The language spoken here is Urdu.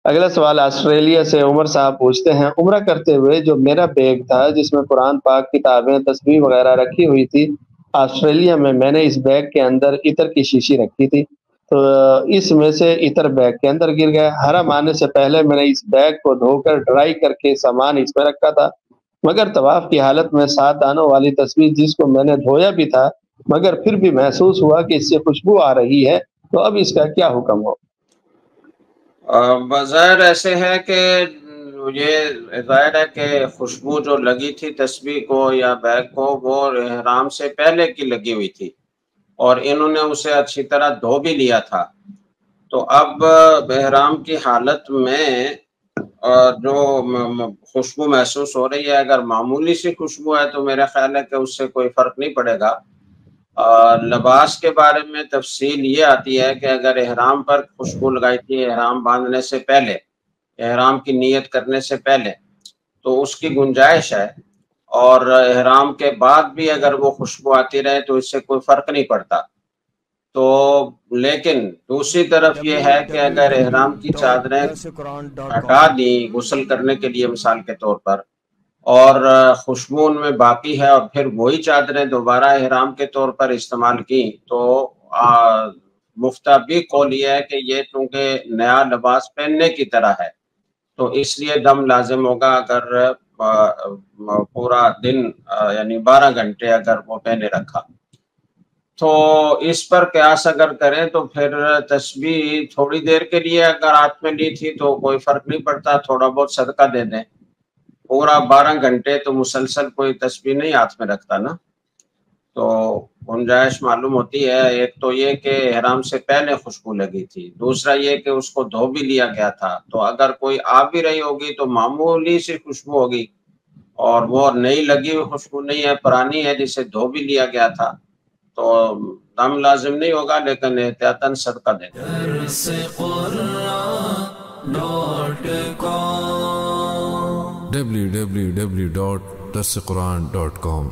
اگلا سوال آسٹریلیا سے عمر صاحب پوچھتے ہیں، عمرہ کرتے ہوئے جو میرا بیگ تھا جس میں قرآن پاک، کتابیں، تسبیح وغیرہ رکھی ہوئی تھی، آسٹریلیا میں نے اس بیگ کے اندر عطر کی شیشی رکھی تھی، تو اس میں سے عطر بیگ کے اندر گر گیا۔ حرم آنے سے پہلے میں نے اس بیگ کو دھو کر ڈرائی کر کے سامان اس میں رکھا تھا، مگر طواف کی حالت میں 7 دانوں والی تصویر جس کو میں نے دھویا بھی تھا مگر پھر بھی محسوس ہوا کہ اس سے خوشبو آ رہی ہے، تو اب اس کا کیا حکم ہو؟ بظاہر ایسے ہے کہ یہ ظاہر ہے کہ خوشبو جو لگی تھی تسبیح کو یا بیگ کو وہ احرام سے پہلے کی لگی ہوئی تھی، اور انہوں نے اسے اچھی طرح دھو بھی لیا تھا۔ تو اب احرام کی حالت میں جو خوشبو محسوس ہو رہی ہے، اگر معمولی سی خوشبو ہے تو میرا خیال ہے کہ اس سے کوئی فرق نہیں پڑے گا۔ لباس کے بارے میں تفصیل یہ آتی ہے کہ اگر احرام پر خوشبو لگائی تھی احرام باندھنے سے پہلے، احرام کی نیت کرنے سے پہلے، تو اس کی گنجائش ہے، اور احرام کے بعد بھی اگر وہ خوشبو آتی رہے تو اس سے کوئی فرق نہیں پڑتا۔ تو لیکن دوسری طرف یہ ہے کہ اگر احرام کی چادریں ہٹا www.darsequran.com دی غسل کرنے کے لیے مثال کے طور پر، اور خوشبو ان میں باقی ہے، اور پھر وہی چادریں دوبارہ احرام کے طور پر استعمال کی، تو مفتابی قول یہ ہے کہ یہ چونکہ نیا لباس پہننے کی طرح ہے، تو اس لیے دم لازم ہوگا اگر پورا دن یعنی 12 گھنٹے اگر وہ پہنے رکھا۔ تو اس پر قیاس اگر کریں تو پھر تسبیح تھوڑی دیر کے لیے اگر ہاتھ میں لی تھی تو کوئی فرق نہیں پڑتا، تھوڑا بہت صدقہ دے دیں۔ پورا 12 گھنٹے تو مسلسل کوئی تسبیح نہیں ہاتھ میں رکھتا نا، تو گنجائش معلوم ہوتی ہے۔ ایک تو یہ کہ احرام سے پہلے خوشبو لگی تھی، دوسرا یہ کہ اس کو دھو بھی لیا گیا تھا، تو اگر کوئی آ بھی رہی ہوگی تو معمولی سی خوشبو ہوگی، اور وہ نئی لگی ہوئی خوشبو نہیں ہے، پرانی ہے جسے دھو بھی لیا گیا تھا، تو دم لازم نہیں ہوگا، لیکن احتیاطاً صدقہ دے دیں۔ www.darsequran.com